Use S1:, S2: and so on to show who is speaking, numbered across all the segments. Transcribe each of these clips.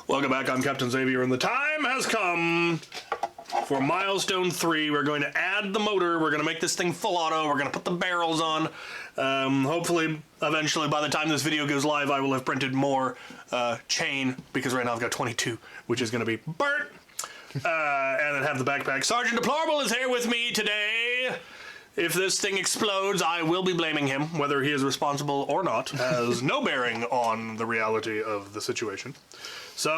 S1: Welcome back, I'm Captain Xavier, and the time has come for Milestone 3. We're going to add the motor, we're going to make this thing full auto, we're going to put the barrels on. Hopefully, eventually, by the time this video goes live, I will have printed more chain, because right now I've got 22, which is going to be Bert. And then have the backpack. Sergeant Deplorable is here with me today. If this thing explodes, I will be blaming him. Whether he is responsible or not has no bearing on the reality of the situation. So,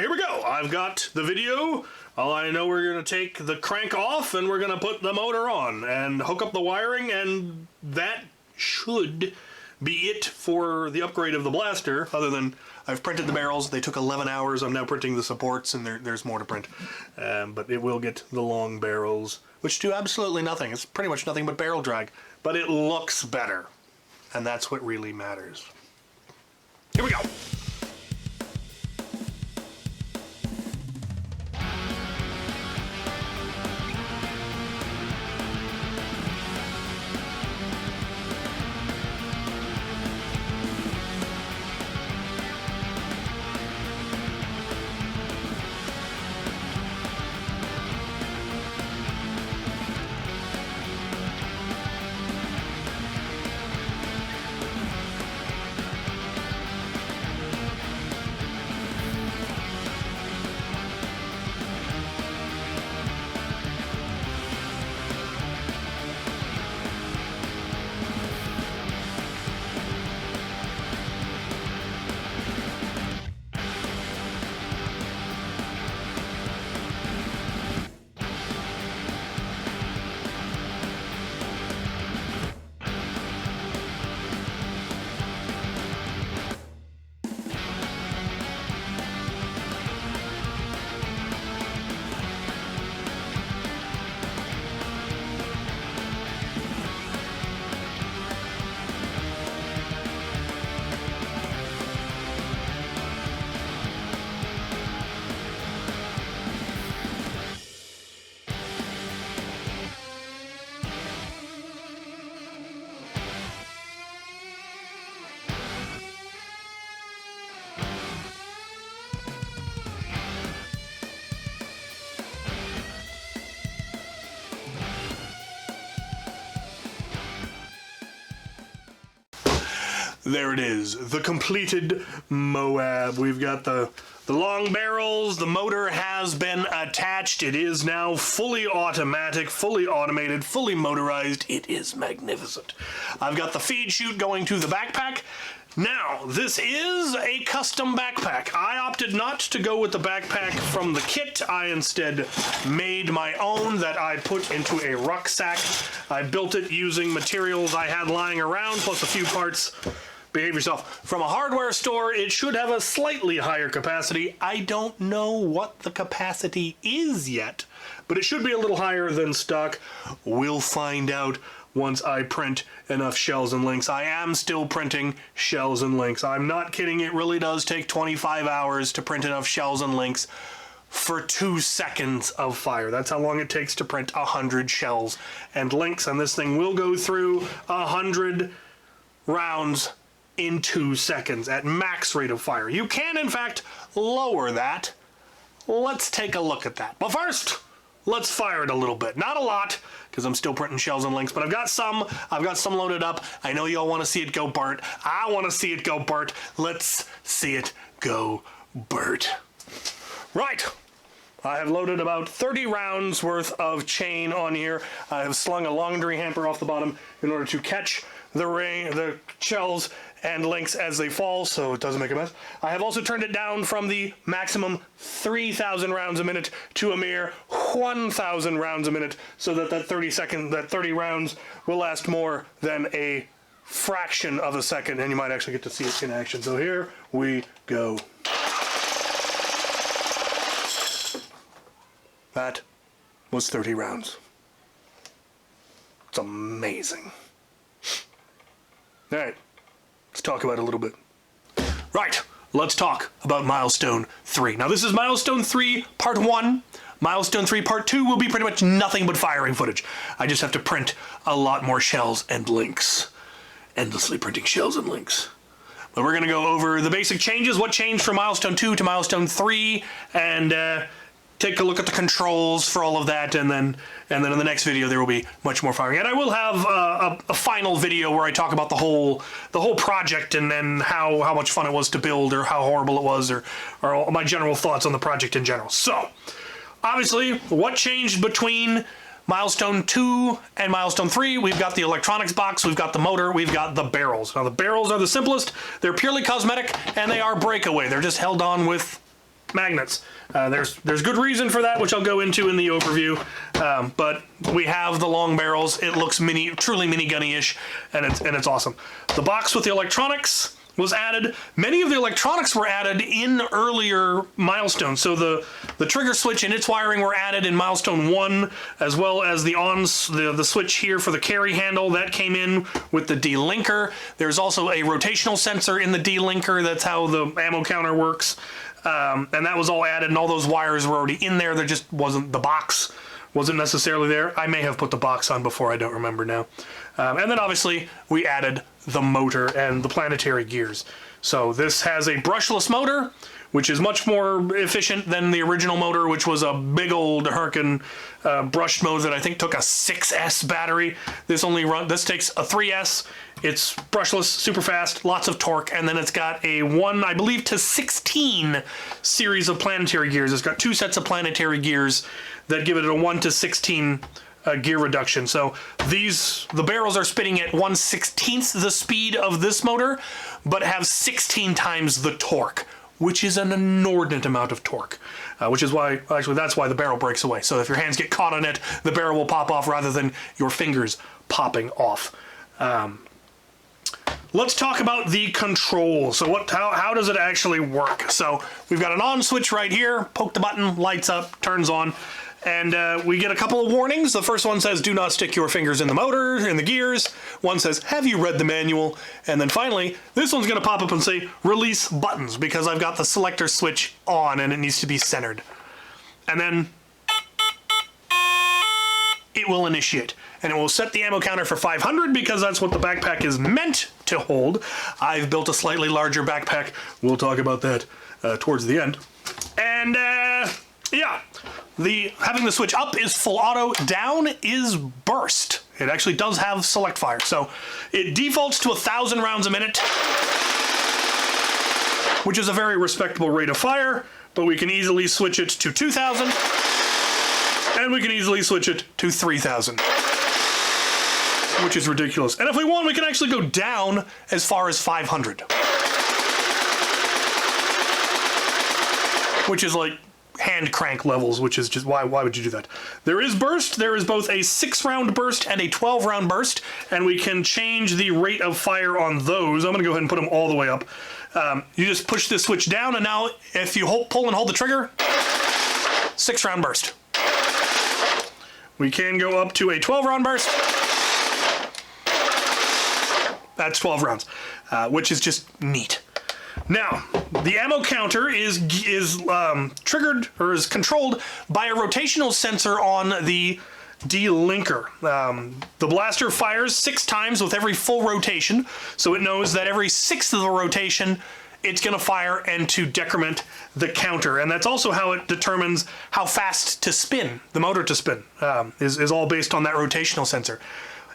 S1: here we go. I've got the video. All I know, we're going to take the crank off and we're going to put the motor on and hook up the wiring, and that should be it for the upgrade of the blaster, other than I've printed the barrels. They took 11 hours. I'm now printing the supports, and there's more to print. But it will get the long barrels, which do absolutely nothing. It's pretty much nothing but barrel drag. But it looks better, and that's what really matters. Here we go. There it is, the completed Moab. We've got the long barrels, the motor has been attached. It is now fully automatic, fully automated, fully motorized. It is magnificent. I've got the feed chute going to the backpack. Now, this is a custom backpack. I opted not to go with the backpack from the kit. I instead made my own that I put into a rucksack. I built it using materials I had lying around, plus a few parts. Behave yourself. From a hardware store, it should have a slightly higher capacity. I don't know what the capacity is yet, but it should be a little higher than stock. We'll find out once I print enough shells and links. I am still printing shells and links. I'm not kidding. It really does take 25 hours to print enough shells and links for 2 seconds of fire. That's how long it takes to print 100 shells and links, and this thing will go through 100 rounds in 2 seconds at max rate of fire. You can, in fact, lower that. Let's take a look at that. But first, let's fire it a little bit. Not a lot, because I'm still printing shells and links, but I've got some loaded up. I know y'all want to see it go, Bert. I want to see it go, Bert. Let's see it go, Bert. Right. I have loaded about 30 rounds worth of chain on here. I have slung a laundry hamper off the bottom in order to catch the shells and links as they fall, so it doesn't make a mess. I have also turned it down from the maximum 3,000 rounds a minute to a mere 1,000 rounds a minute, so that 30 rounds will last more than a fraction of a second, and you might actually get to see it in action. So here we go. That was 30 rounds. It's amazing. All right, let's talk about it a little bit. Right, let's talk about Milestone 3. Now, this is Milestone 3 Part 1. Milestone 3 Part 2 will be pretty much nothing but firing footage. I just have to print a lot more shells and links. Endlessly printing shells and links. we're going to go over the basic changes, what changed from Milestone 2 to Milestone 3, and take a look at the controls for all of that, and then in the next video there will be much more firing. And I will have a final video where I talk about the whole project, and then how much fun it was to build, or how horrible it was, or my general thoughts on the project in general. So, obviously, what changed between Milestone 2 and Milestone 3? We've got the electronics box, we've got the motor, we've got the barrels. Now, the barrels are the simplest. They're purely cosmetic, and they are breakaway. They're just held on with magnets. There's good reason for that, which I'll go into in the overview. But we have the long barrels. It looks truly minigunny-ish, and it's awesome. The box with the electronics was added. Many of the electronics were added in earlier milestones. So the trigger switch and its wiring were added in Milestone 1, as well as the switch here for the carry handle. That came in with the D-linker. There's also a rotational sensor in the D-linker. That's how the ammo counter works. And that was all added, and all those wires were already in there. There just wasn't, the box wasn't necessarily there. I may have put the box on before, I don't remember now. And then obviously we added the motor and the planetary gears. So this has a brushless motor, which is much more efficient than the original motor, which was a big old Hurricane brushed motor that I think took a 6S battery. This takes a 3S. It's brushless, super fast, lots of torque, and then it's got a 1, I believe, to 16 series of planetary gears. It's got 2 sets of planetary gears that give it a 1 to 16 gear reduction. So the barrels are spinning at 1/16 the speed of this motor, but have 16 times the torque, which is an inordinate amount of torque, which is why, actually, that's why the barrel breaks away. So if your hands get caught on it, the barrel will pop off rather than your fingers popping off. Let's talk about the controls. So how does it actually work? So we've got an on switch right here. Poke the button, lights up, turns on. And we get a couple of warnings. The first one says, do not stick your fingers in the motor, in the gears. One says, have you read the manual? And then finally, this one's going to pop up and say, release buttons, because I've got the selector switch on and it needs to be centered. And then it will initiate. And it will set the ammo counter for 500, because that's what the backpack is meant to hold. I've built a slightly larger backpack. We'll talk about that towards the end. And yeah, having the switch up is full auto, down is burst. It actually does have select fire. So it defaults to 1,000 rounds a minute, which is a very respectable rate of fire, but we can easily switch it to 2,000, and we can easily switch it to 3,000. Which is ridiculous. And if we want, we can actually go down as far as 500. Which is like hand crank levels, which is just, why would you do that? There is burst. There is both a 6-round burst and a 12-round burst, and we can change the rate of fire on those. I'm going to go ahead and put them all the way up. You just push this switch down, and now if you pull and hold the trigger, 6-round burst. We can go up to a 12-round burst. That's 12 rounds, which is just neat. Now, the ammo counter is triggered, or is controlled by a rotational sensor on the D-linker. The blaster fires 6 times with every full rotation, so it knows that every 6th of the rotation it's going to fire and to decrement the counter. And that's also how it determines how fast to spin, the motor to spin, is all based on that rotational sensor.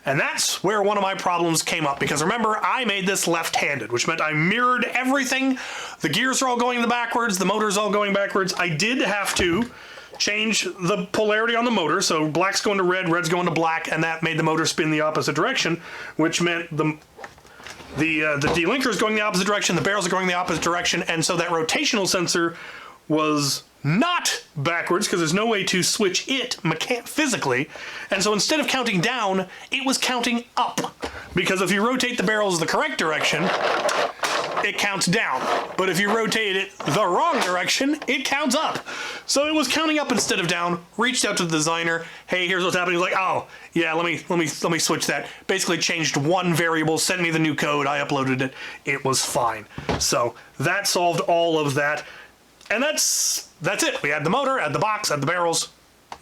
S1: And that's where one of my problems came up, because remember, I made this left-handed, which meant I mirrored everything. The gears are all going backwards, the motor's all going backwards. I did have to change the polarity on the motor, so black's going to red, red's going to black, and that made the motor spin the opposite direction, which meant the D-linker is going the opposite direction, the barrels are going the opposite direction, and so that rotational sensor was not backwards, because there's no way to switch it physically. And so instead of counting down, it was counting up. Because if you rotate the barrels the correct direction, it counts down. But if you rotate it the wrong direction, it counts up. So it was counting up instead of down. Reached out to the designer. Hey, here's what's happening. He's like, oh, yeah, let me switch that. Basically changed one variable, sent me the new code, I uploaded it. It was fine. So that solved all of that. And that's it. We add the motor, add the box, add the barrels.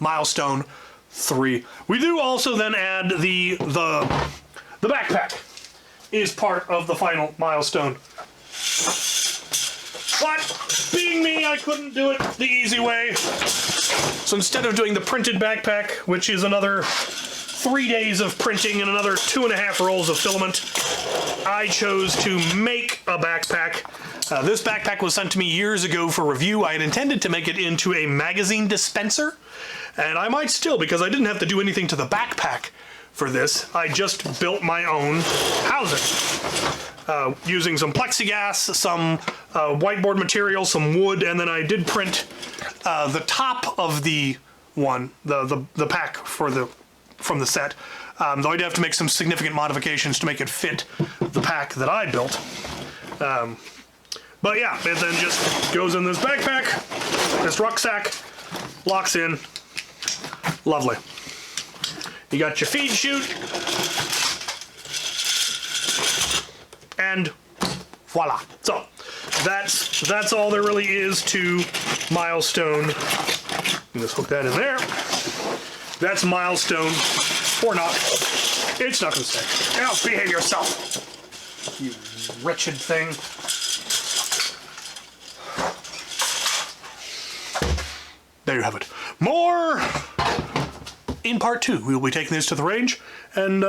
S1: Milestone 3. We do also then add the backpack is part of the final milestone. But being me, I couldn't do it the easy way. So instead of doing the printed backpack, which is another 3 days of printing and another 2.5 rolls of filament, I chose to make a backpack. This backpack was sent to me years ago for review. I had intended to make it into a magazine dispenser, and I might still, because I didn't have to do anything to the backpack for this. I just built my own housing using some plexiglass, some whiteboard material, some wood, and then I did print the top of the one, the pack from the set. Though I did have to make some significant modifications to make it fit the pack that I built. But yeah, it then just goes in this backpack, this rucksack, locks in. Lovely. You got your feed chute, and voila. So that's all there really is to Milestone. Just hook that in there. That's Milestone, or not. It's not gonna stay. Now behave yourself, you wretched thing. There you have it. More in part 2. We will be taking this to the range and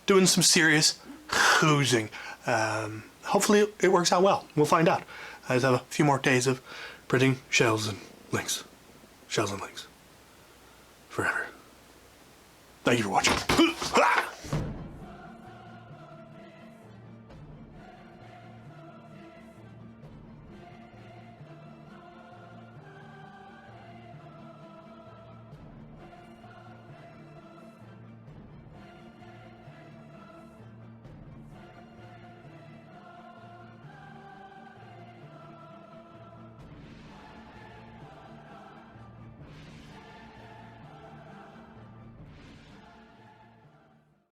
S1: doing some serious cruising. Hopefully it works out well. We'll find out. I just have a few more days of printing shells and links. Shells and links. Forever. Thank you for watching.